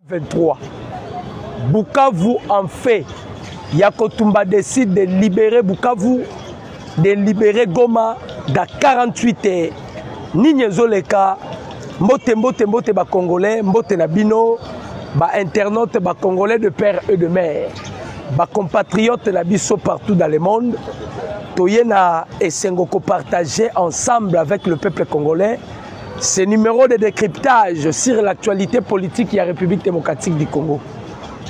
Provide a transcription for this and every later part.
23. Bukavu en fait. Yakotumba décide de libérer Bukavu, de libérer Goma dans 48 heures. Ninyezoleka, mbote ba Congolais, mbote na bino, ba internautes, ba Congolais de père et de mère, ba compatriotes na biso partout dans le monde. Toyena et Sengoko partager ensemble avec le peuple congolais ce numéro de décryptage sur l'actualité politique de la République démocratique du Congo.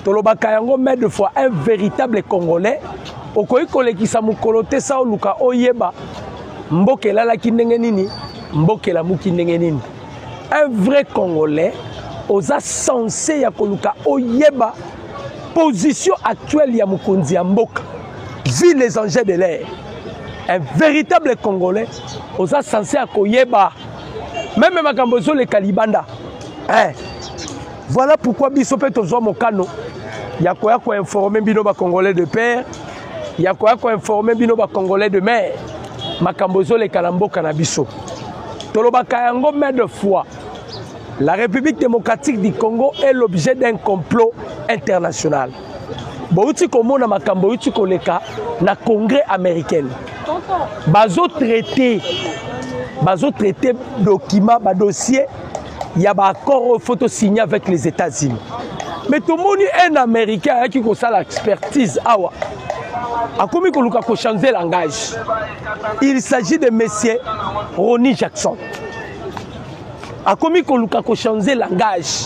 Tolobaka yango met de fois un véritable Congolais okoyi kolekisa mukolo te sa oluka oyeba mbokela la kindenge nini mbokela muki ndenge nini. Un vrai Congolais oza censé ya koluka oyeba position actuelle ya mukonzi ya mboka vu les enjeux de l'air. Un véritable Congolais oza censé akoyeba même makambozo le Kalibanda. Voilà pourquoi biso pe tozo mokano ya koya ko informer bino ba Congolais de père, ya koya ko informer bino ba Congolais de mère, makambozo le Kalamboka na biso. Tolobaka yango mais de fois. La République démocratique du Congo est l'objet d'un complot international. Bouti komo na makambo uti koleka na Congrès américain. Bazo traité document, dossier, il y a un accord photo signé avec les États-Unis. Mais tout le monde est un Américain qui a l'expertise. A commis qu'on a changé le langage. Il s'agit de monsieur Ronnie Jackson. A commis qu'on a changé le langage.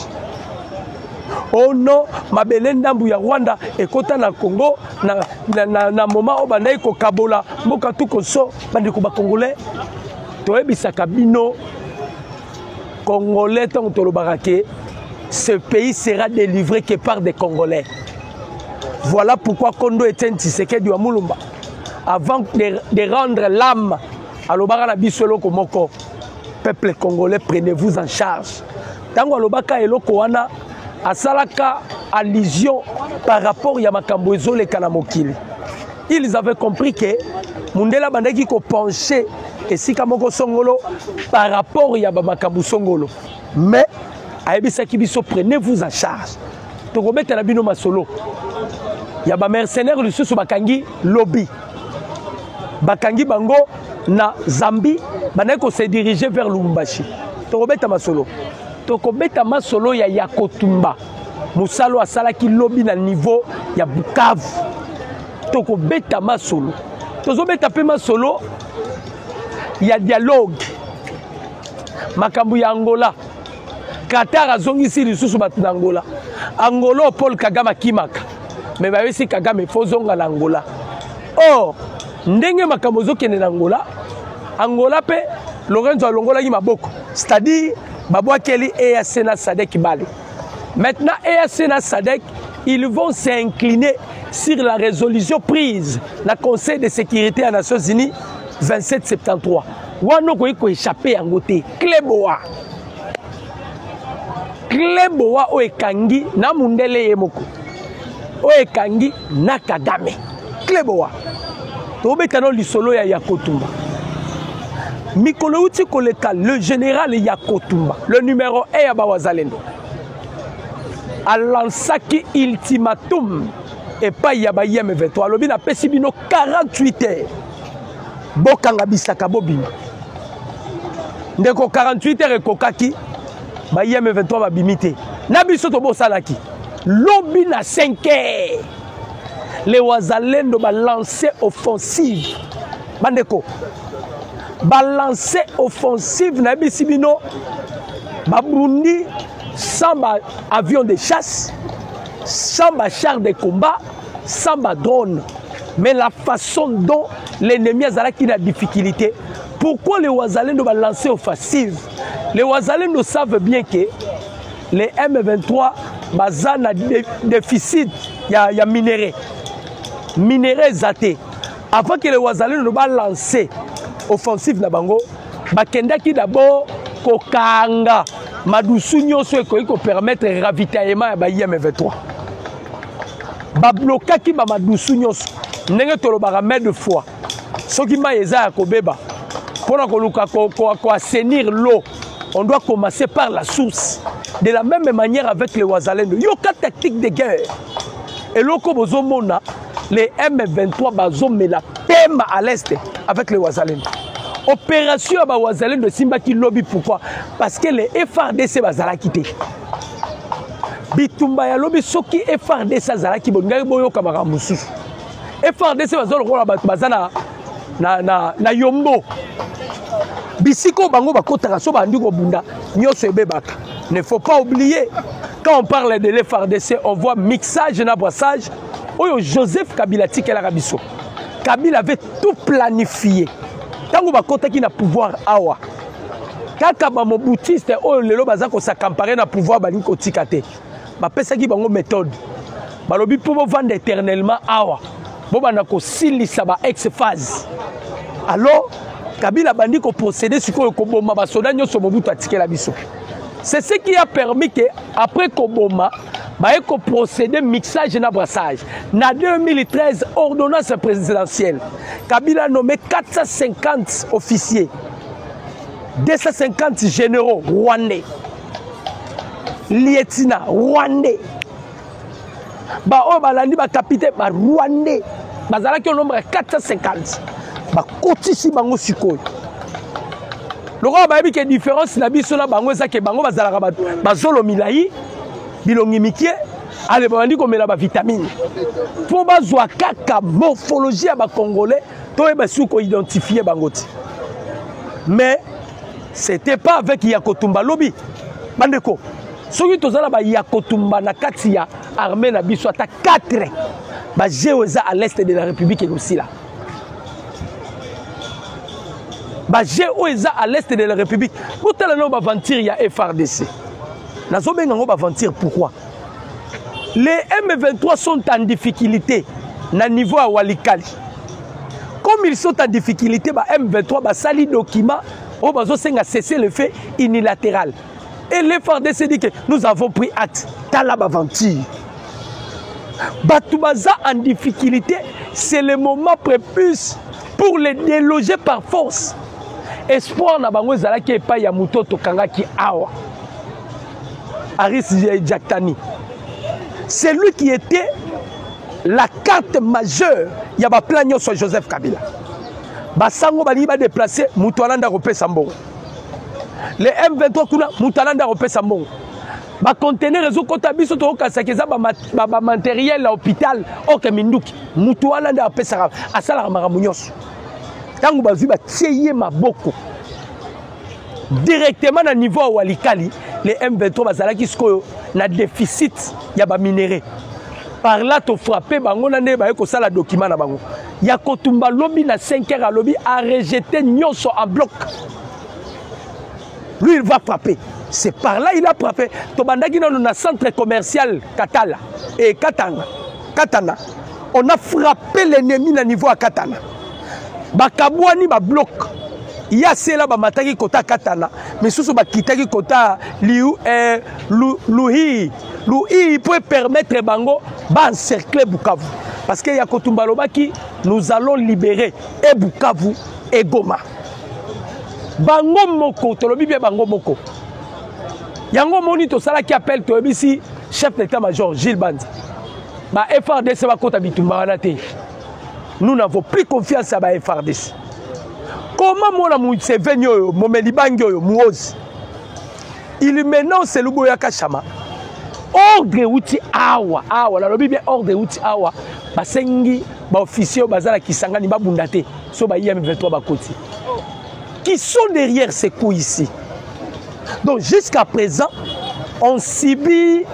Oh non, ma belle ndambu ya Rwanda et kota na Congo na moment où bandai ko kabola mboka tout koso bandi ko ba Congolais to ebisaka bino Congolais tant tolobaka ke ce pays sera délivré que par des Congolais. Voilà pourquoi Kondo Etienne Tshisekedi wa Mulumba avant de rendre l'âme à l'obara na bisolo komoko peuple congolais prenez-vous en charge. Tango alobaka eloko wana asalaka allusion par rapport à makambo ezole kana mokili. Ils avaient compris que mundela bandaki ko pencher et si kamoko songolo par rapport à makambo songolo. Mais ayebisa kibiso prenez-vous en charge. Tokobeta na bino masolo. Ya ba mercenaires lisusu bakangi lobby. Bakangi bango na Zambie banako se diriger vers Lubumbashi. Tokobeta masolo. Tokobeta masolo ya Yakotumba musalo asala ki lobby na niveau ya Bukavu. Tokobeta masolo. Tozobeta pe masolo ya dialogue. Makambu ya Angola. Qatar azongisi lisusu batu na Angola. Angola Paul Kagame kimaka. Mais bayesi Kagame fozonga na Angola. Oh, ndenge makambo zokende na Angola. Angola pe Lorenzo alongola ki maboko. C'est-à-dire Babou Kelly et Asena Sadek Bali. Maintenant, Asena Sadek, ils vont s'incliner sur la résolution prise dans le Conseil de sécurité des Nations Unies 2773. Wano ko échappé en côté. Kleboa o ekangi na mundele yemoko. O ekangi na Kagame. Kleboa. To betano lisolo ya Yakotumba. Mikolo uti koleka le général Yakotumba, le numéro 1 ya Bawazalendo. A lancé ultimatum et pas yaba M23. Lobi na pesibino 48 heures. Bokanga bisaka bobino. Ndeko 48 heures kokaki ba M23 ba bimité. Na biso to bosalaki. Lobi na 5 heures. Les Wazalendo ba lancer offensive. Bandeko balancer offensive na bisibino babundi sans avion de chasse, sans char de combat, sans drone. Mais la façon dont l'ennemi a qui a difficulté. Pourquoi les Wazalendo va lancer offensive? Les Wazalendo savent bien que les M23 bazan a déficit, il y a minerai. Minerai zaté. Avant que les Wazalendo va lancer offensive na bango bakendaki d'abord kokanga madusu nyonso ekoki permettre ravitaillement ya ba M23 ba blokaki ba madusu nyonso ndenge tolobaka mais de fois soki ma eza ya kobeba pona koluka ko assainir l'eau on doit commencer par la source. De la même manière avec les Wazalendo. Il y a une tactique de guerre. Et là, les M23 bazomé la PEM à l'est avec les Wazalendo. Opération à Wazalendo Simba qui lobby. Pourquoi? Parce que les FRDC bazala quitté. Bitumba ya lobby soki FRDC bazala qui bon ngai boyo kamara musu. FRDC bazala na yombo. Bisiko bango bakotaka so bandi ko bunda nyoso ebebaka. Ne faut pas oublier, quand on parle de l'FRDC, on voit mixage na brassage. Oyo Joseph Kabila tikela kabiso. Kabila avait tout planifié. Tango bakotaki na pouvoir awa. Kaka ba moboutiste oyo lelo bazako sa comparer na pouvoir bali ko tikate. Ba pesaki bango méthode. Balobi pour vendre éternellement awa. Bo bana ko silisa ba ex phase. Alors Kabila bandi ko procéder sur ko koboma ba soda nyoso mobutu atikela biso. C'est ce qui a permis que après Koboma, il faut procéder mixage et brassage. En 2013, ordonnance présidentielle, Kabila a nommé 450 officiers, 250 généraux rwandais, lieutenants rwandais, capitaine rwandais, qui ont nombre 450. Kotisi bango sikoyo. Le roi a dit que la différence na biso na bango ça que bango bazalaka bazolo milai bilongi mikie ale bandi ko mela ba vitamine pour bazwa kaka morphologie ya ba congolais to e basu ko identifier bangoti. Mais c'était pas avec Yakotumba lobby bandeko soki tozala ba Yakotumba na kati ya armée na biso ata 4 ba jeoza à l'est de la République aussi là. J'ai à l'est de la République. Pour tel nom aventure, il y a FRDC. Pourquoi? Les M23 sont en difficulté na niveau à Walikali. Comme ils sont en difficulté, M23 va sali document, on va cesser le fait unilatéral. Et les FRDC dit que nous avons pris acte. Talab aventure. Batoubaza en difficulté, c'est le moment prépuce pour les déloger par force. Espoir na bango ezalaki epai ya mutoto kangaki awa Aris Jaktani. C'est lui qui était la carte majeure ya ba plan nyonso Joseph Kabila. Basango bali ba déplacer Mutualanda repesa mbongo. Les M23 kuna Mutualanda repesa mbongo. Ba conteneur rezo kota biso to kasakeza ba matériel à hôpital oke minduki Mutualanda repesa asala makambo nyonso. Tango bazu ba tieye maboko directement na niveau Walikali les M23 bazalaki skoyo na déficit ya ba minéraux par là to frapper bango na ne ba ko sala document na bango ya kotumba lobby na 5h à lobby a rejeté nyonso en bloc. Lui il va frapper, c'est par là il a frappé to bandaki na centre commercial Katala et Katana on a frappé l'ennemi na niveau à Katana. Bakabwani ba bloc. Il y a cela ba mataki kota Katana, mais sous ba kitaki kota Louhi peut permettre bango ba encercler Bukavu parce que ya Kotumba lobaki nous allons libérer et Bukavu et Goma. Bango moko to lobi bien bango moko. Yango moni to sala qui appelle to bisi chef d'état-major Gilles Bandi. Ba FRDC ba kota bitumba wana te. Nous n'avons plus confiance à la FRDC. Comment mon amour s'est venu, mon Melibango, Mouoz? Il menace le Boyaka Chama. Ordre outil awa, la lobby bien ordre outil awa. Basengi, officier, bazala qui sangani babundate, so ba IM23 bakoti. Qui sont derrière ces coups ici? Donc jusqu'à présent, on subit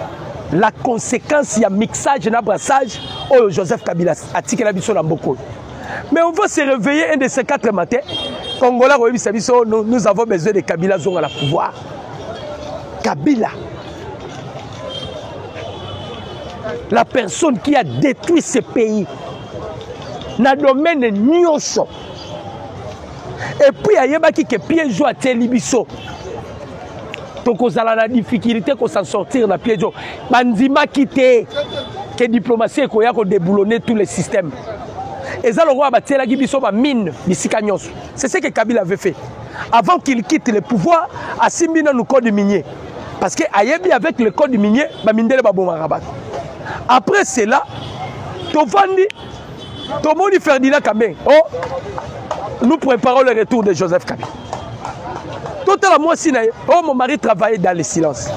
la conséquence, il y a mixage et brassage. Oh, Joseph Kabila a tiré la biso dans beaucoup. Mais on va se réveiller un de ces 4 matins. Congolais, nous avons besoin de Kabila Zong à la pouvoir. Kabila, la personne qui a détruit ce pays, n'a domaine nyonso. Et puis, il y a qui piège à Télibiso. Donc, on a la difficulté qu'on s'en sortir dans le piège. Bandima quitté. Que diplomatie est qu'on déboulonner tous les systèmes. Et ça, le roi a battu la mine, c'est ce que Kabila avait fait. avant qu'il quitte le pouvoir, Asimbi dans le code minier. Parce que Ayebi avec le code minier, Bamindele Babomarabat. Après cela, Tovandi, Tomoni Ferdinand Kambé, oh, nous préparons le retour de Joseph Kabila. Total moi si oh, mon mari travaille dans le silence.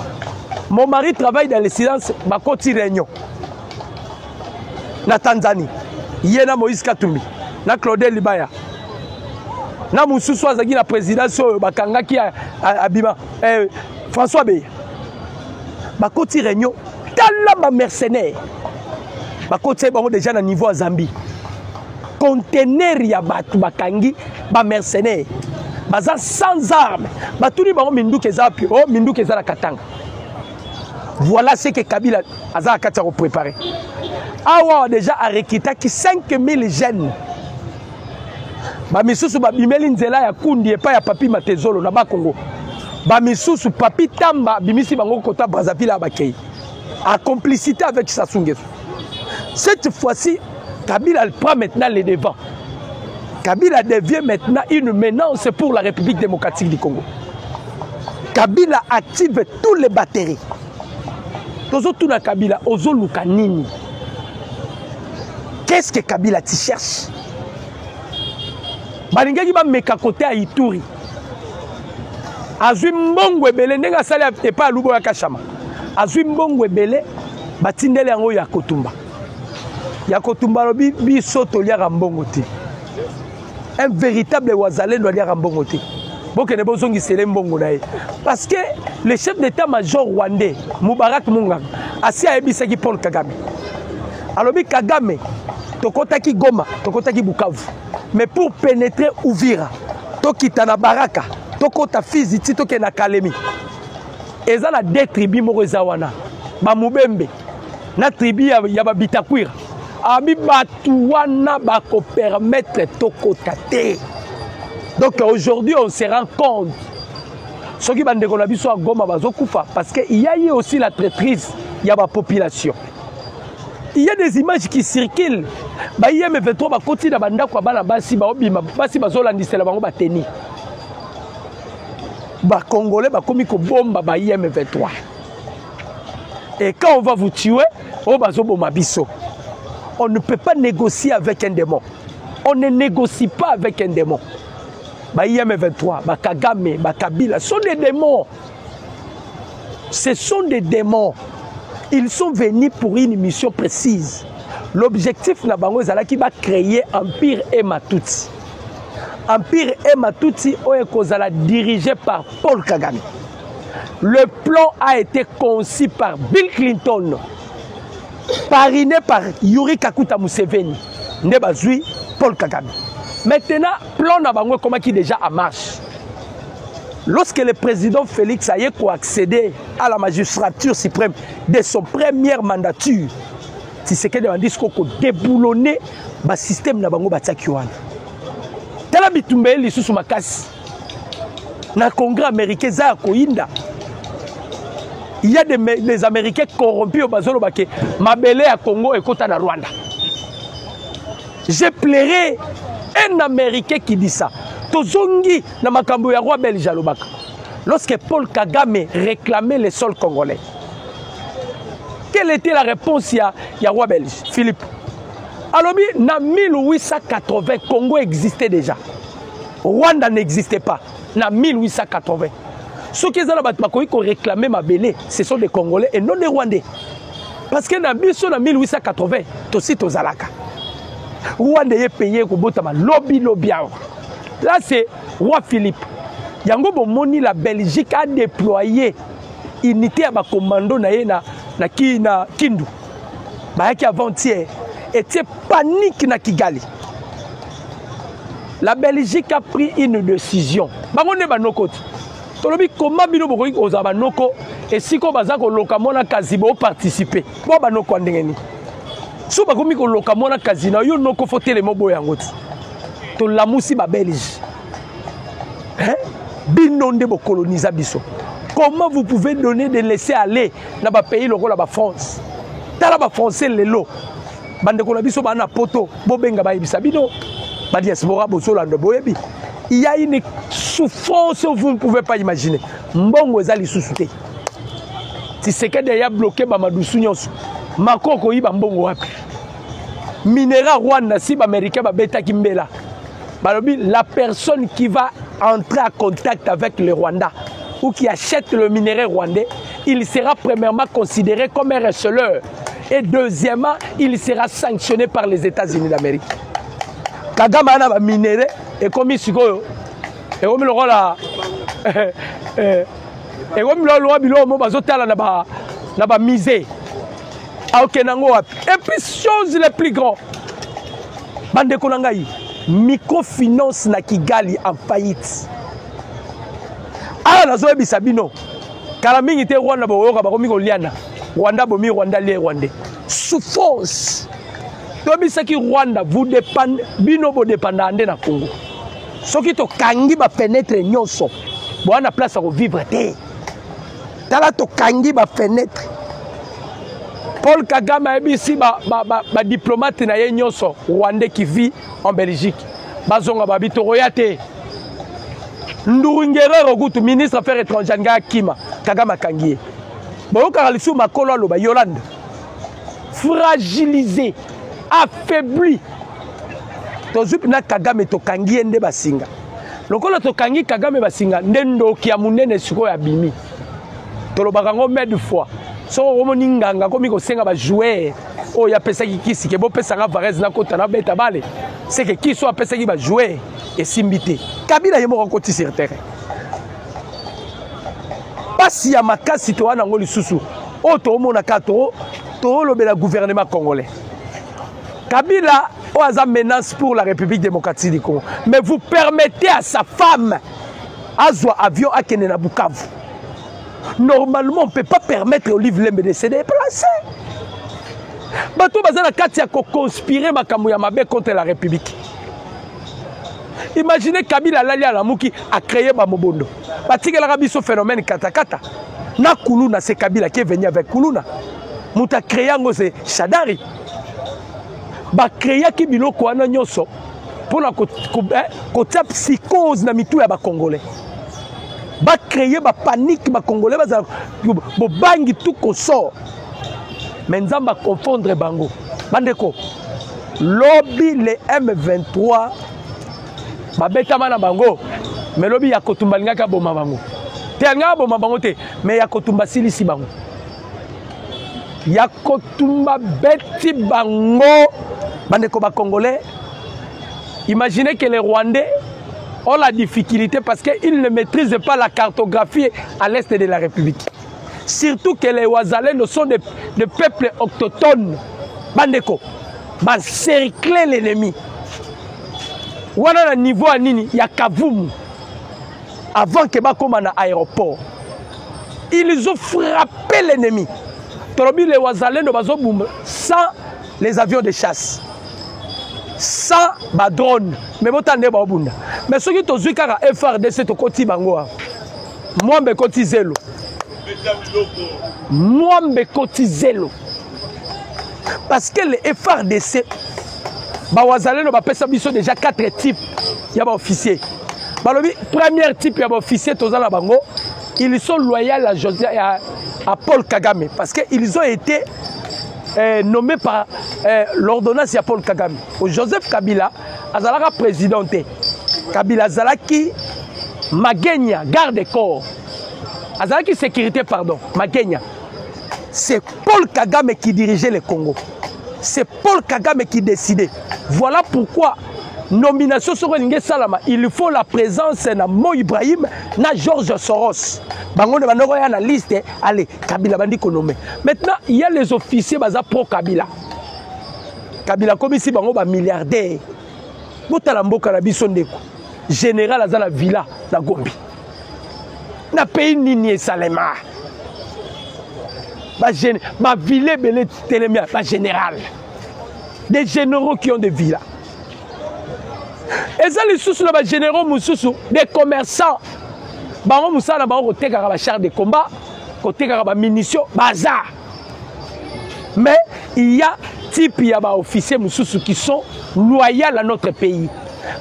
Mon mari travaille dans le silence, ma côté réunion. Na Tanzanie, Yena Moïse Katumbi, na Claudel Libaya. Na Moussou Azaki la présidence Bakanga qui a Abima, François Bey. Ma côté réunion, tala ma mercenaire. Ma côté déjà na niveau à Zambie. Conteneur ya batu bakangi ba mercenaire. Baza sans armes. Batuni ba mindu kezapi, oh mindu kezala katanga. Voilà ce que Kabila a préparé. Awa déjà a rekita ki 5000 jeunes. Ba misusu ba bimeli nzela ya kundi epa ya papi Matezolo na ba Congo. Ba misusu papi Tamba bimisi bango kota Brazzaville abakei. En complicité avec Sassou Nguesso. Cette fois-ci, Kabila prend maintenant les devants. Kabila devient maintenant une menace pour la République démocratique du Congo. Kabila active tous les batteries. Tozotuna Kabila, Ozo Lukanini. Qu'est-ce que Kabila t'y cherche? Balingaki ba meka côté à Ituri. Azui mbongo ebele nenga sali epa lubo ya Kashama. Azui mbongo ebele batindele yango ya Kotumba. Ya Kotumba lobi biso to liaka mbongo te. Un véritable wazalendo liaka mbongo te. Boke ne bozongi sele mbongo na ye. Parce que le chef d'état-major rwandais Mubarak Munganga asi ayebisaki Paul Kagame. Alobi Kagame tokotaki Goma, tokotaki Bukavu. Mais pour pénétrer Uvira, tokita na Baraka, tokota Fizi, tokena Kalemi. Eza na deux tribus moko ezawana. Ba Mubembe na tribu ya ba Bitakwira. Abi batu wana ba ko permettre tokota te. Donc aujourd'hui on se rend compte ce qui bande ko biso a Goma bazokufa parce que il y a eu aussi la traîtrise ya ba population. Il y a des images qui circulent. Ba IM23 ba koti na banda kwa bana basi ba obima basi bazolandisela bango ba teni. Ba Congolais ba komi ko bomba ba IM23. Et quand on va vous tuer, on va biso. On ne peut pas négocier avec un démon. On ne négocie pas avec un démon. Ba IM23, ba Kagame, ba Kabila sont des démons. Ce sont des démons. Ils sont venus pour une mission précise. L'objectif na bango ezalaki ba créer Empire Ematuti. Empire Ematuti oyekozala dirigé par Paul Kagame. Le plan a été conçu par Bill Clinton, parrainé par Yuri Kakuta Museveni, Nebazui Paul Kagame. Maintenant, plan na bango comment qui déjà en marche. Lorsque le président Félix a accédé à la magistrature suprême de son première mandature, Tshisekedi a dit qu'on déboulonné le système na bango batsakiwana. Tala bitumbe lisusu makasi. Na congrès américain za koinda. Il y a des Américains corrompus au bazolo bake mabele à Congo et kota na Rwanda. J'ai pleuré un Américain qui dit ça. Tozongi na makambo ya roi belge alobaka. Lorsque Paul Kagame réclamait les sols congolais. Quelle était la réponse ya roi belge Philippe? Alobi na 1880 Congo existait déjà. Rwanda n'existait pas. Na 1880. Ceux qui ont réclamé ma belé, ce sont des Congolais et non des Rwandais. Parce que na 1880, tosi tozalaka. Rwandais est payé pour botama lobby. Là c'est roi Philippe. Yango bomoni la Belgique a déployé unité à ba commando na Kindu. Ba ki avant-hier était panique na Kigali. La Belgique a pris une décision. Bango ne banoko. Tolobi comment bino bokoki ozaba noko et siko bazako lokamona kazibo participer. Bo banoko ndengeni. So bakomi ko lokamona kazina yo noko fotele mobo yango ti. To lamusi ba Belge. Hein? Bino nde bo coloniser biso. Comment vous pouvez donner de laisser aller dans ba pays lokola ba France? Tala ba français lelo. Bande ko na biso ba na poto bo benga ba ibisa bino. Ba diaspora bo solando boyebi. Il y a une souffrance vous ne pouvez pas imaginer. Mbongo ezali sous-souté. Tshisekedi ya bloqué Mamadou Nyonso. Makoko yiba mbongo wapi. Minera Rwanda si américain ba beta kimbela. Balobi la personne qui va entrer en contact avec le Rwanda ou qui achète le minerai rwandais, il sera premièrement considéré comme un receleur et deuxièmement, il sera sanctionné par les États-Unis d'Amérique. Kagame a un minerai et comme il se et comme le rôle et comme le roi bilo mo bazotala na ba misé. Et puis chose les plus grand. Bande konangai microfinance na Kigali en faillite. Ah nazo ebisabino. Kala mingi te Rwanda boyoka bakomi koliana. Rwanda bomi Rwanda lié Rwandais. Souffrance. Tobisa ki Rwanda vous dépendez bino bo dépendant na Congo. Soki to kangi ba fenêtre nyonso. Bo na place à vivre te. Tala to kangi ba fenêtre. Paul Kagame a ici ba diplomate na ye nyonso Rwandais qui vit en Belgique. Bazonga ba bitoroyate. Ndurungere Rogutu ministre affaires étrangères nga Kima Kagame kangié. Bo karalisu makolo lo ba Yolande. Fragilisé, affaibli. Tozup na Kagame to kangié nde basinga. Lokola to kangi Kagame basinga ndendo ki amunene siko ya bimi. Tolobaka ngo mede fois. So omoni nganga komi ko senga ba jouer o ya pesa ki kisi ke bo pesa nga Varese na kota na beta bale c'est que qui soit pesa ki ba jouer et simbité Kabila yemo kokoti sur terrain pasi ya makasi to wana ngoli susu o to omona kato to lobela gouvernement congolais Kabila o aza menace pour la République démocratique du Congo mais vous permettez à sa femme azwa avion à Kenya na Bukavu. Normalement, on ne peut pas permettre au livre Lembe de se déplacer. Bato bazana kati a conspirer makamouya mabe contre la République. Imaginez Kabila Lali Alamuki a créé Bamobondo. Batika la rabiso phénomène katakata. Na Kuluna c'est Kabila qui est venu avec Kuluna. Muta créé ngo c'est Shadari. Ba créé ki biloko wana nyoso pour la côté psychose na mitu ya ba Congolais. Va créer ma panique, ma Congolais, va bangi tout qu'on sort. Mais nous allons confondre bango. Bandeko, lobby les M23, ma bêta mana bango, mais lobby yakotumba ngaka boma bango. Te ngaka boma bango te, mais yakotumba silisi bango. Yakotumba beti bango. Bandeko ba Congolais, imaginez que les Rwandais ont la difficulté parce qu'ils ne maîtrisent pas la cartographie à l'est de la République. Surtout que les Ouazalais sont des peuples autochtones. Bandeko, va cercler l'ennemi. Voilà le niveau à Nini, il y a Kavumu. Avant que Bakoma na aéroport. Ils ont frappé l'ennemi. Torobi les Ouazalais ne bazo boum sans les avions de chasse. Sans ba drone mais botande ba obunda mais soki to zukaka FRDC to koti bango moi mbe koti zelo parce que les FRDC ba wazaleno ba pesa biso déjà 4 types ya ba officiers balobi premier type ya ba officiers tozala bango ils sont loyaux à Paul Kagame parce que ils ont été nommé par l'ordonnance de Paul Kagame. Joseph Kabila, Azalaka président. Kabila Azalaki Magenya, garde-corps. Azalaki sécurité, pardon, Magenya. C'est Paul Kagame qui dirigeait le Congo. C'est Paul Kagame qui décidait. Voilà pourquoi, nomination sur Nge Salama, il faut la présence de Mo Ibrahim, na George Soros. Bango de Banoro est dans la liste. Allez, Kabila bandi konomé. Maintenant, il y a les officiers baza pro Kabila. Kabila comme ici bango ba milliardaire. Botala mboka na biso ndeko. Général aza la villa na Gombi. Na pays nini Salema. Ba ville belé télémia, ba général. Des généraux qui ont des villas. Et ça les sous là ba généraux mususu, des commerçants. Bango musala bango kotekaka ba char de combat, kotekaka ba munitions, bazar. Mais il y a type ya ba officiers mususu qui sont loyaux à notre pays.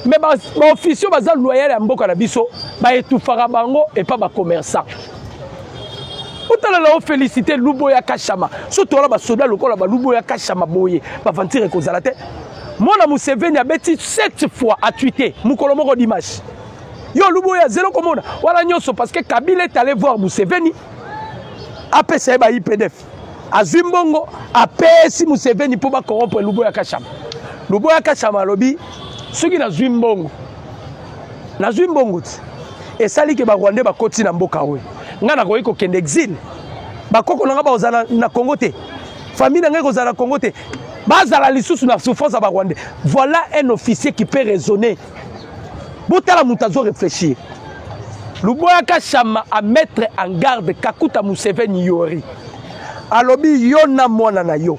Mais les officiers sont loyaux à Mboka Nabiso, ils sont bango et pas les commerçants. Autant la félicité Luboya Kachama. Surtout là, les soldats locaux, Luboya Kachama boye, pas ventir et causer la tête. Moi, na Museveni a bêti 7 fois à tweeter. Moukolomoko dimanche. Yo Luboya zéro commande. Voilà nyoso parce que Kabila est allé voir Museveni. Après ça, il y a IPDF. À Zimbongo, après si Museveni pour pas corrompre Luboya Kachama. Luboya Kachama lobby. Ceux qui na Zimbongo. Na Zimbongo. Et ça li que ba Rwandais ba koti na mboka we. Nga na koyiko kende exil. Ba koko na ba ozana na Congo te. Famille na nga kozana Congo te. Bazala lisusu na souffrance ba Rwandais. Voilà un officier qui peut raisonner. Botala mutazo réfléchir. Luboya Kachama à mettre en garde Kakuta Museveni Yori. Alobi yona mwana na yo.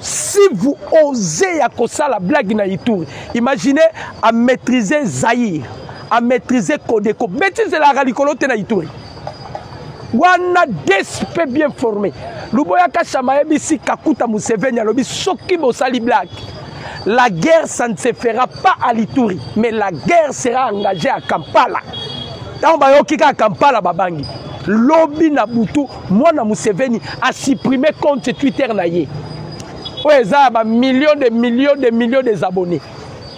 Si vous osez à kosa la blague na Ituri, imaginez à maîtriser Zaïre, à maîtriser Kodeko, maîtriser la radicoloté na Ituri. Wana DSP bien formé. Luboya Kachama ebisi Kakuta Museveni alobi soki bosali blague. La guerre ça ne se fera pas à l'Ituri, mais la guerre sera engagée à Kampala. Tant bayokika à Kampala babangi. Lobby na butu mwana Museveni a supprimé compte Twitter na ye. Ouais, ça a millions de abonnés.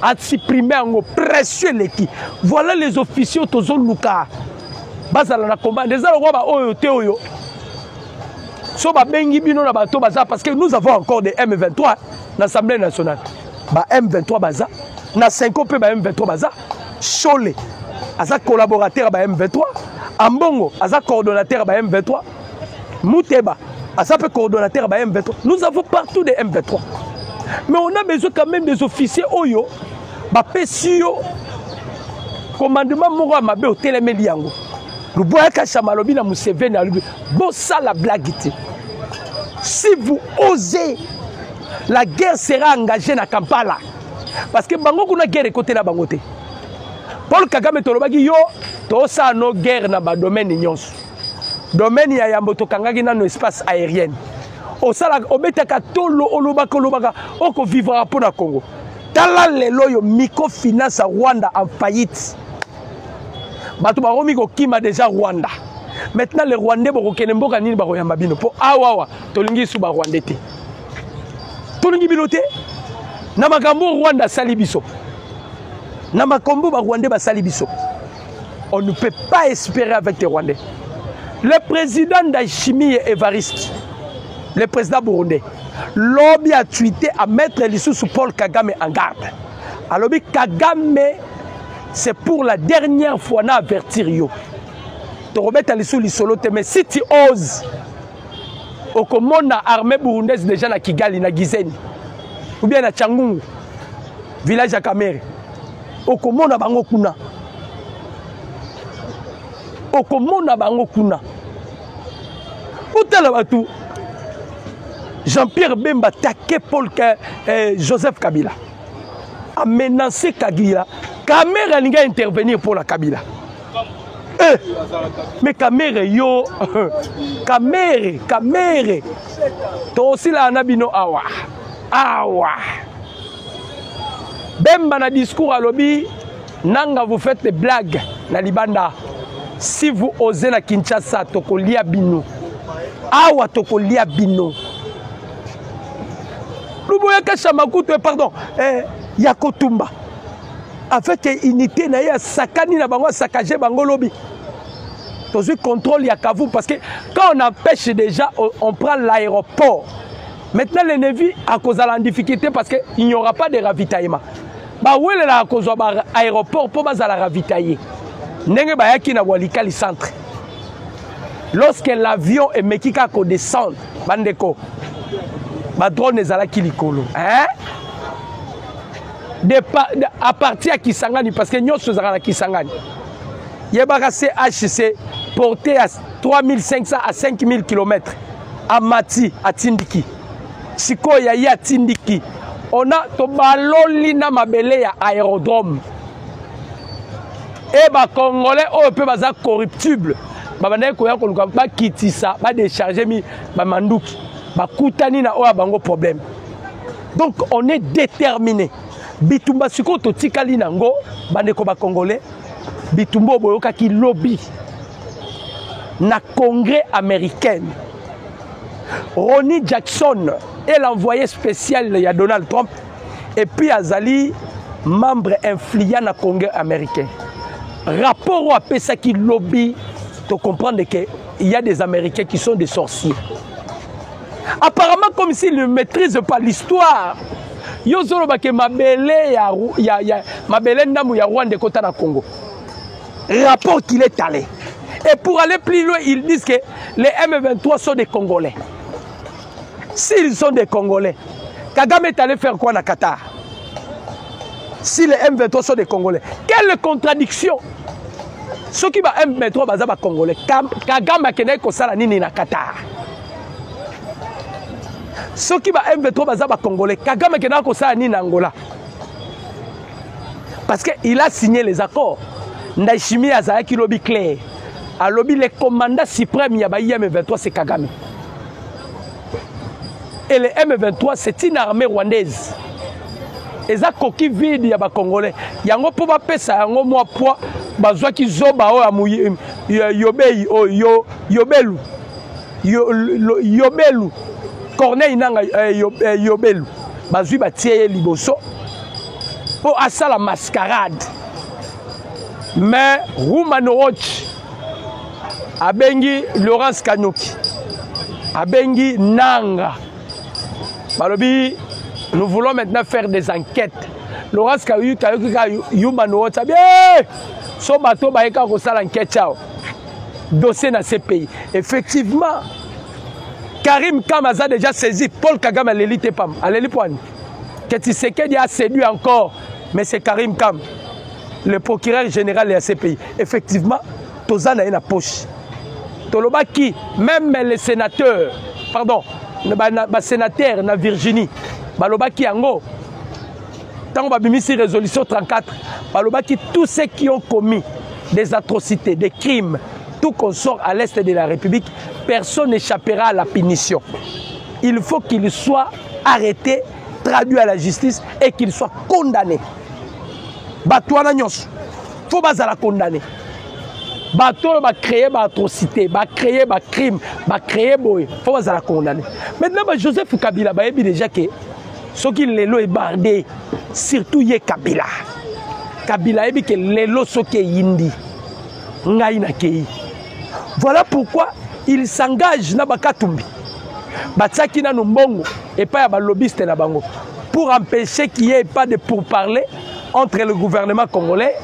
A supprimé en précieux l'équipe. Voilà les officiers Tozo Luka. Bazala na combat. Les gens ba oyo te oyo. So ba bengi bino na bato baza parce que nous avons encore des M23 dans l'Assemblée nationale. Ba M23 baza. Na 5 pe ba M23 baza. Chole. Aza collaborateur ba M23. Ambongo aza coordonnateur ba M23. Mouteba. À ça peut coordonnateur à M23. Nous avons partout des M23. Mais on a besoin quand même des officiers Oyo, Bapesio, commandement Moro Mabe au Téléméliango. Le Luboya Kachama lobi na Museveni alubi. Bon ça la blague. Si vous osez, la guerre sera engagée na Kampala. Parce que bango kuna guerre côté na bangote. Paul Kagame tolobaki yo to sa no guerre na ba domaine nyonso. Domaine ya yamboto kangaki na no espace aérien. O sala obetaka tolo olobaka oko vivra pour na Congo. Tala lelo yo microfinance à Rwanda en faillite. Bato ba romi ko kima déjà Rwanda. Maintenant les Rwandais boko kenemboka nini ba koyamba bino po awawa tolingi su ba Rwandais te. Tolingi bino te. Na makambo Rwanda sali biso. Na makambo ba Rwandais ba sali biso. On ne peut pas espérer avec les Rwandais. Le président d'Achimi Evariste, le président burundais, lobby a tweeté à mettre l'issue sous Paul Kagame en garde. Alors, Kagame, c'est pour la dernière fois à avertir yo. Tu remets à l'issue l'isolo, mais si tu oses, au commande l'armée burundaise déjà à Kigali, à Gizeni, ou bien à Tchangungu, village à Kamere, au commande à Bangokuna. Au commande à Bangokuna. Jean-Pierre Bemba taqué Paul Joseph Kabila a menacé Kabila. Kamere n'a pas intervenir pour la Kabila. Mais Kamere yo, Kamere. Toi aussi là nabino awa. Bemba na discours à lobby, nanga vous faites des blagues na libanda. Si vous osez na Kinshasa tokolia bino. Awa tokolia bino. Luboya Kachama pardon, Yakotumba. Avec unité na ya sakani na bango sakaje bango lobi. Tozu contrôle Yakavu parce que quand on empêche déjà on prend l'aéroport. Maintenant les Navy à cause de la difficulté parce que il n'y aura pas de ravitaillement. Ba où est la cause de l'aéroport pour baza la ravitailler. Ndenge ba yaki na Walikali centre. Lorsque l'avion est mekika ko descend, bandeko, ba drone ezala kilikolo, hein? À partir à Kisangani, parce que nous sommes à Kisangani. Yebaka CHC porté à 3500 à 5000 km à Mati, à Tindiki. Siko ya à Tindiki. On a Tobaloli na mabele ya aérodrome. Et ba Congolais, on peut baza corruptible. Babane koya koluka ba kitisa ba décharger mi ba manduki ba kutani na oya bango problème. Donc on est déterminé. bitumba siko totikali nango bandeko ba congolais bitumba boyoka ki lobby na congrès américain. Ronnie Jackson est l'envoyé spécial de Donald Trump et puis Azali membre influent na congrès américain. Rapport à ça qui lobby, tu comprends qu'il y a des Américains qui sont des sorciers. Apparemment, comme s'ils ne maîtrisent pas l'histoire. Yozolo bake mabele ya mabele ndamu ya Rwanda kota na Congo. Rapport qu'il est allé. Et pour aller plus loin, ils disent que les M23 sont des Congolais. S'ils sont des Congolais, Kagame est allé faire quoi na Qatar? Si les M23 sont des Congolais, quelle contradiction? Ceux qui va M23 baza ba Congolais, Kagame kene ko sala nini na Qatar? Ceux qui va M23 baza ba Congolais, Kagame kene ko sala nini na Angola? Parce qu'il a signé les accords. Ndayishimiye azalaki lobby clair. A lobby les commandants suprêmes ya ba M23 c'est Kagame. Et les M23 c'est une armée rwandaise. Et ça coquille vide ya ba Congolais. Yango po ba pesa yango mwa poa bazwa ki zoba o amuyi yobei o yobelu. Yobelu. Corneille nanga yobelu. Bazwi ba tie liboso. Po asa la mascarade. Mais Roumano Roch abengi Laurence Kanoki. Abengi Nanga. Balobi, nous voulons maintenant faire des enquêtes. Laurence Kanoki Roumano Roch a bien son bateau baïka ko sala enquête chao. Dossier dans ces pays. Effectivement, Karim Kam a déjà saisi Paul Kagame à l'élite PAM. À l'élite PAM. Que Tshisekedi a séduit encore, mais c'est Karim Kam, le procureur général de la CPI. Effectivement, Tozana est dans la poche. Tolobaki, même les sénateurs, pardon, les sénateurs en Virginie, Balobaki Ango, tant que la résolution 34, Balobaki, tous ceux qui ont commis des atrocités, des crimes, tout consort à l'est de la République, personne n'échappera à la punition. Il faut qu'il soit arrêté, traduit à la justice et qu'il soit condamné. Batouana nyos, faut pas la condamner. Bateau va créer des atrocités, va créer des crimes, va créer boy, faut pas la condamner. Maintenant Joseph Kabila ba yebi déjà que ce qui lelo est bardé, surtout yé Kabila. Kabila yebi que lelo ce qui est yindi, ngai na kei. Voilà pourquoi il s'engage na bakatumbi. Batsaki na nombongo et pas ya lobbyiste na bango pour empêcher qu'il n'y ait pas de pourparlers entre le gouvernement congolais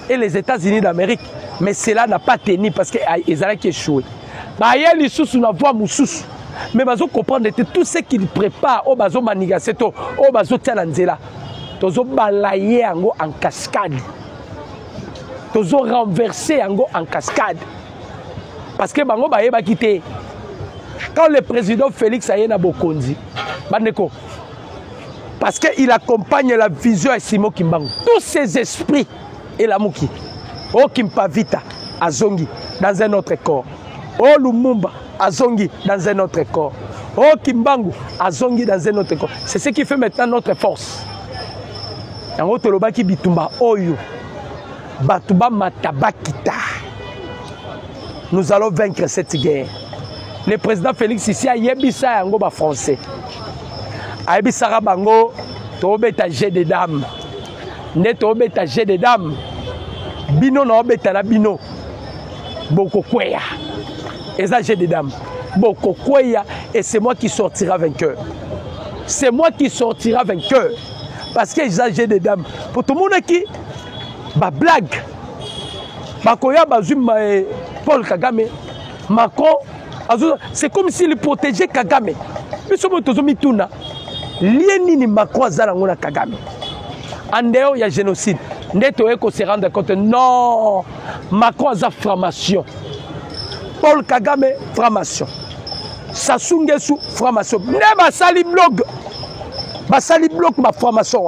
et les États-Unis d'Amérique. Mais cela n'a pas tenu parce qu'ils allaient échouer. Ils ont voix moussous. Mais ils ont comprendre que tout ce qu'ils préparent, ils ont manigacé, ils ont tchalanzela, ils ont balayé en cascade. Ils ont renversé en cascade. Parce que bango baye ba quitté. Quand le président Félix Ayena Bokonzi, bandeko, parce qu'il accompagne la vision de Simon Kimbangu. Tous ces esprits et la Mouki. Oh Kimpavita, Azongi, dans un autre corps. Oh Lumumba, Azongi, dans un autre corps. Oh Kimbangu, Azongi, dans un autre corps. C'est ce qui fait maintenant notre force. Yango tolobaki bitumba oyo. Batuba matabakita. Nous allons vaincre cette guerre. Le président Félix ici a yebisa yango ba français. A yebisa bango tobeta jet de dames. Ne tobeta jet de dames. Bino na obeta na bino. Boko kweya. Et ça jet de dames. Boko kweya et c'est moi qui sortira vainqueur. C'est moi qui sortira vainqueur. Parce que ça jet de dames. Pour tout le monde qui ba blague. Bakoya bazum Paul Kagame, Macron, c'est comme s'il protégeait Kagame. Mais ce moment mituna, lieni Macron azalangona Kagame. En dehors il y a génocide. Neto eko se rendre compte non, Macron a formation. Paul Kagame formation. Sassou Nguesso formation. Ne basali blog ma formation.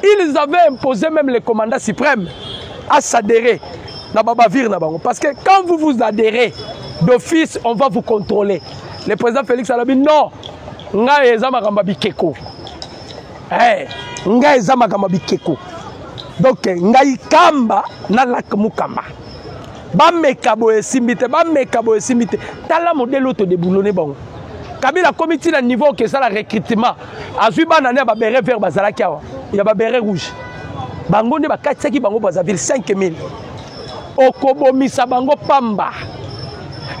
Ils avaient imposé même les commandants suprêmes à s'adhérer. Parce que quand vous vous adhérez d'office, on va vous contrôler. Le président Félix a dit non. ngai eza makambo bikeko donc ngai kamba na lak mukamba bameka boye simbite tala modèle auto de boulonné bon Kabila comité na niveau que ça la recrutement azui banane ba beret vert bazalaki awa ya ba beret rouge bango ne ba katsaki bango bazaville 5000 okobomisa bango pamba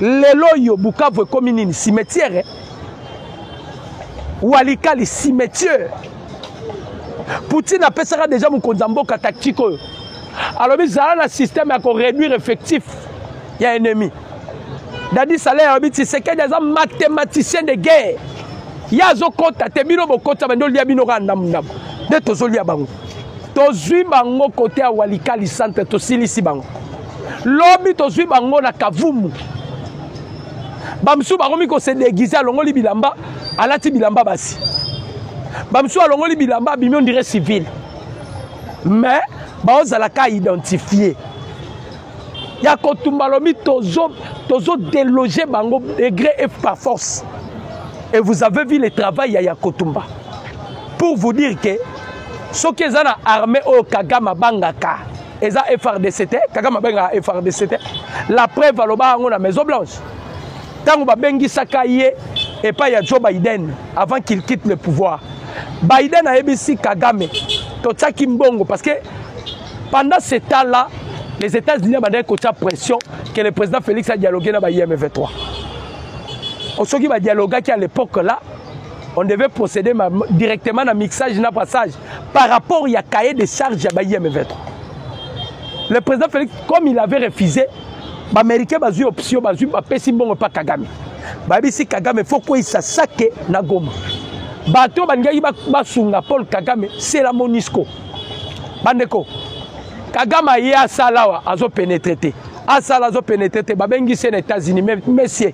lelo yo Bukavu commune cimetière Walikali cimetière Poutine a pesera déjà mon konzamboka tactique alors bizala na système à réduire effectif il y a ennemi Dadi Salaire Abiti c'est que des mathématiciens de guerre yazo kota tebino bokota bando lia bino randa munabo de tozoli bango tozui bango côté à Walikali centre to silisi bango lobi tozui bango na Kavumu bamsu bango miko se déguiser alongoli bilamba alati bilamba basi bamsu alongoli bilamba bimi on dirait civil mais bazalaka identifié ya kotumba lobi tozo déloger bango degré et par force et vous avez vu le travail ya Kotumba pour vous dire que ce qui est na armée au Kagama bangaka eza FRDC Kagama banga FRDC la preuve aloba ngo na Maison Blanche tango ba bengi sakaye et pas ya Joe Biden avant qu'il quitte le pouvoir Biden a ebisi Kagame totaki mbongo parce que pendant ce temps-là les États-Unis ont une pression que le président Félix a dialogué dans IM23. On sait qu'il va dialoguer qu'à l'époque là, on devait procéder directement à mixage et passage par rapport à cahier de charges de IM23. Le président Félix, comme il avait refusé, les Américains ont eu option, ils ont pas Kagame. Si Kagame, il faut qu'il s'assake na Goma. Bateau Bangayi Basunga Paul Kagame, c'est la Monisco. Bandeko. Kagama y a salawa azo pénétrer. A sala azo pénétrer. Babengi c'est les États-Unis. Messieurs,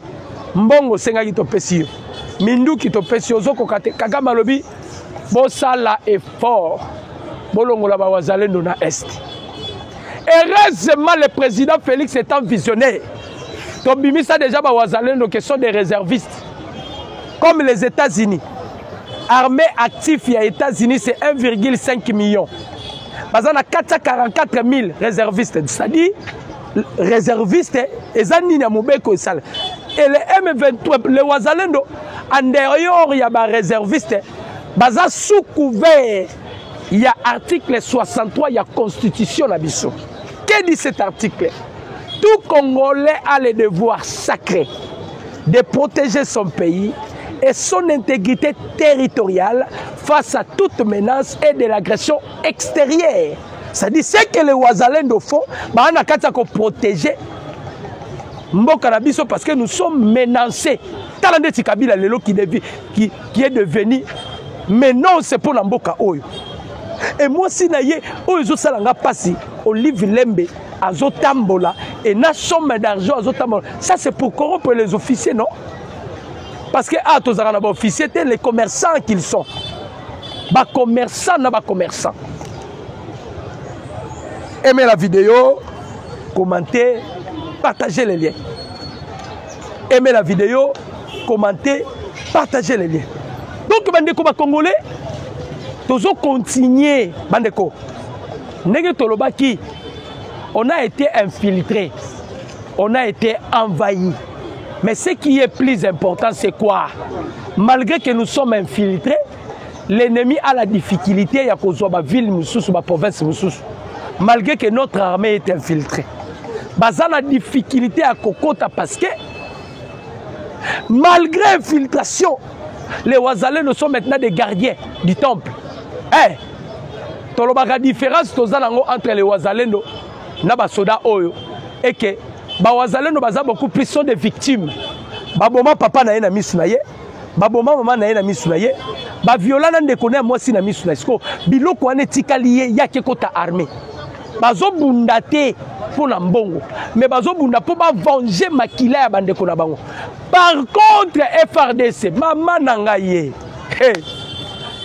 mbongo senga ki to pesi. Mindu ki to pesi ozo kokate. Kagama lobi bo sala effort. Bolongola ba wazalendo na est. Heureusement le président Félix étant visionnaire. Tobimi ça déjà ba wazalendo qui sont des réservistes. Comme les États-Unis. Armée active ya États-Unis c'est 1,5 million. Parce qu'on a 444 000 réservistes. C'est-à-dire, réservistes, et les M23, les Ouazalendo, en dehors, il y a des réservistes. Sous couvert, il y a article 63, il y a constitution. Que dit cet article? Tout Congolais a le devoir sacré de protéger son pays et son intégrité territoriale face à toute menace et de l'agression extérieure. C'est-à-dire ce que les Ouazalendo font, on a qu'à protéger Mbokanabiso parce que nous sommes menacés. Talandeti Kabila Lelo qui est devenu maintenant c'est pour Mboka Oyo. Et moi si naye Oyo Salanga Passi, Olive Lembe, Azotambola et na somme d'argent Azotambola. Ça c'est pour corrompre les officiers, non? Parce que les officiers, les commerçants qu'ils sont. Les commerçants, les commerçants. Aimez la vidéo, commentez, partagez les liens. Aimez la vidéo, commentez, partagez les liens. Donc, bandeko ba Congolais, tozo continuer, bandeko. Nege tolobaki, on a été infiltré, on a été envahi. Mais ce qui est plus important, c'est quoi? Malgré que nous sommes infiltrés, l'ennemi a la difficulté à cause de la ville, de la province. Malgré que notre armée est infiltrée. Il a la difficulté à Kokota parce que, malgré l'infiltration, les Ouazalendo sont maintenant des gardiens du temple. Tu as la différence entre les Ouazalendo et les soldats Oyo. Et que Bawazalendo baza beaucoup plus sont des victimes. Baboma papa na ye na misu na ye, baboma maman na ye na misu na ye, ba violana ndeko na mwasi na misu na ye. Biloko ane tikali ye yake kota armée. Bazo bunda te pour na mbongo, mais bazo bunda pour ba venger makila ya bandeko na bango. Par contre FRDC, maman nanga ye,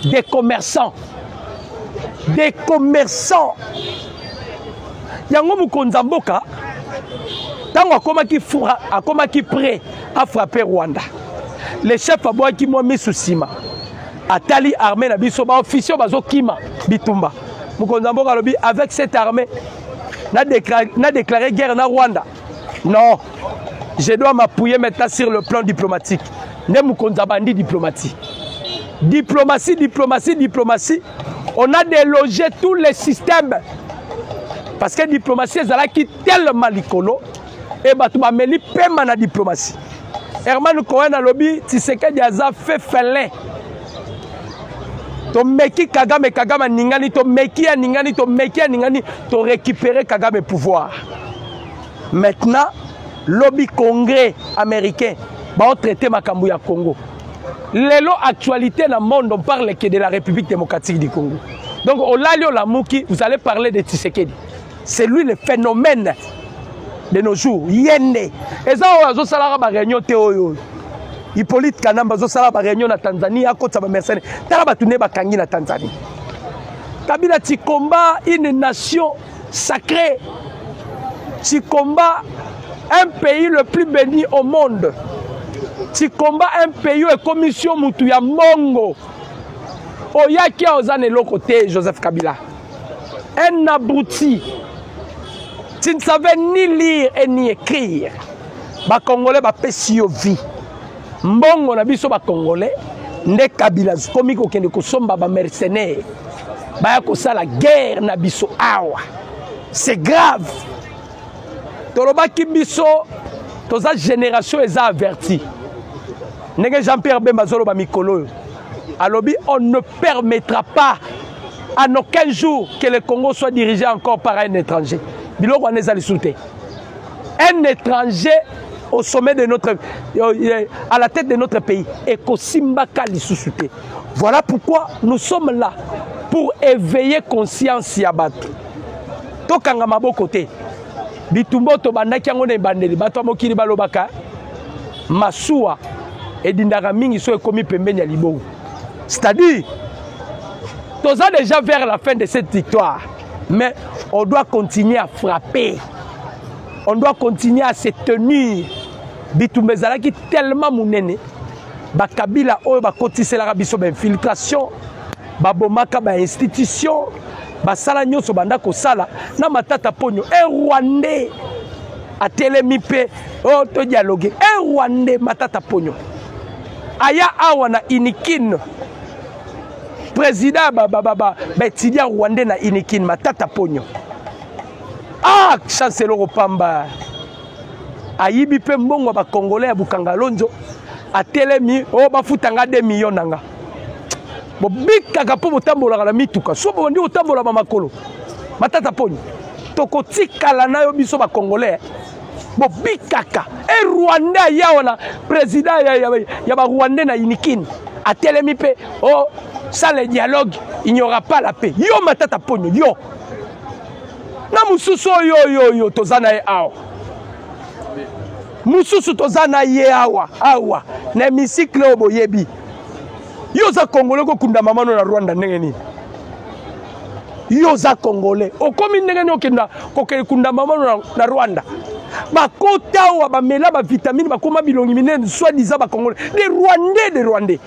des commerçants. Des commerçants. Yango mukonza mboka tant a prêt à frapper Rwanda. Le chef a boit qui m'a mis sous cima. Atali armée na biso ba officier bazo kima. Bitumba. Mukonzamboka lobi avec cette armée n'a déclaré guerre na Rwanda. Non. Je dois m'appuyer maintenant sur le plan diplomatique. Ne Mukonzabandi diplomatie. Diplomatie, diplomatie, diplomatie. On a délogé tous les systèmes. Parce que la diplomatie est tellement likolo. Et Batouba Meli paiement la diplomatie. Herman Cohen a lobby, Tshisekedi a fait félin. To meki Kagame Kagame ningani, to meki a ningani, to meki a ningani, to récupérer Kagame pouvoir. Maintenant, lobby congrès américain va traiter Makambu ya Congo. L'élo actualité dans le monde, on parle que de la République démocratique du Congo. Donc, au Lalio Lamouki, vous allez parler de Tshisekedi. C'est lui le phénomène de nos jours. Yende. Et ça, on a salara ba réunion théoyo. Hippolyte Kanamba zo salara ba réunion na Tanzanie, à côté de mercenaires. Tala ba tune ba kangi na Tanzanie. Kabila tu combats une nation sacrée. Tu combats un pays le plus béni au monde. Tu combats un pays et commission Moutuya Mongo. Oyaki a osane côté Joseph Kabila. Un abruti. Tu ne savais ni lire et ni écrire. Ba Congolais ba pesi yo vie. Mbongo na biso ba Congolais nde Kabila komi ko kende ko somba ba mercenaires. Ba ya ko sala guerre na biso awa. C'est grave. Toloba ki biso toza génération eza averti. Nenge Jean-Pierre Bemba zolo ba mikolo. Alobi, on ne permettra pas à aucun jour que le Congo soit dirigé encore par un étranger. Biloko wana ezali soute. Un étranger au sommet de notre, à la tête de notre pays. Et Kosimbaka lisusoute. Voilà pourquoi nous sommes là pour éveiller conscience Yabato. Tokanga maboko te. Bitumbo to bandaki yango na bandeli bato mokili balobaka masuwa edindaka mingi so ekomi pembeni ya libongo. C'est-à-dire, tous a déjà vers la fin de cette victoire, mais on doit continuer à frapper, on doit continuer à se tenir. Bitumbezala qui tellement mounene, bakabila oyo bakotisela biso ba infiltration, babomaka ba institution, basala nyoso banda ko sala na matata ponyo un Rwandais a telemi pe o to dialoguer un Rwandais matata ponyo. Aya awa na Inikin. Président étudiant rwandais na Inikin matata ponyo. Ah, chancelier Opamba. Ayibi pe mbongo ba Congolais ya Bukangalonzo atelemi o bafutanga 2 millions nanga. Bo bikaka po botambola na mituka. So bo ndi otambola ba makolo. Matata ponyo. Toko tikala na yo biso ba Congolais. Bo bikaka e Rwandais ya wana président ya ba Rwandais na Inikin atelemi pe oh sans le dialogue, il n'y aura pas la paix. Yo matata ponyo, yo. Na mususu yo tozana ye awa. Mususu tozana ye awa. Na hémicycle obo yebi. Yo za Congolais ko kunda mamano na Rwanda ndenge nini. Yo za Congolais. Okomi ndenge nini okenda ko kunda mamano na Rwanda. Bakota wa ba mela ba vitamine ba koma bilongi minene soit disant ba Congolais. Des Rwandais.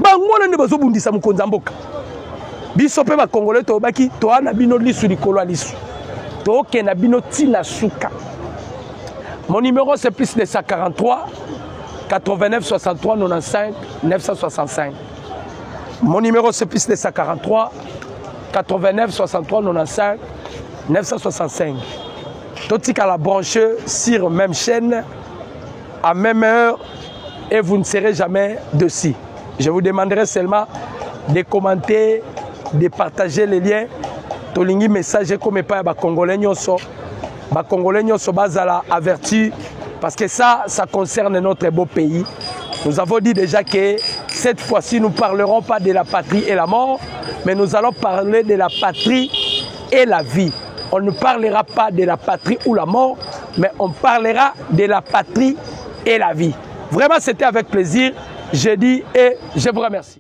Bangona ne bazo bundisa mukonza mboka. Biso pe ba Congolais to baki to ana bino lisu likolo lisu. To ke na bino tina suka. Mon numéro c'est plus de 143 89 63 95 965. Mon numéro c'est plus de 143 89 63 95 965. Totika la branche sur même chaîne à même heure et vous ne serez jamais dessus. Je vous demanderai seulement de commenter, de partager les liens. Tolingi message comme pas ba Congolais nyonso. Ba Congolais nyonso bazala averti parce que ça concerne notre beau pays. Nous avons dit déjà que cette fois-ci nous ne parlerons pas de la patrie et la mort, mais nous allons parler de la patrie et la vie. On ne parlera pas de la patrie ou la mort, mais on parlera de la patrie et la vie. Vraiment, c'était avec plaisir. Je dis et je vous remercie.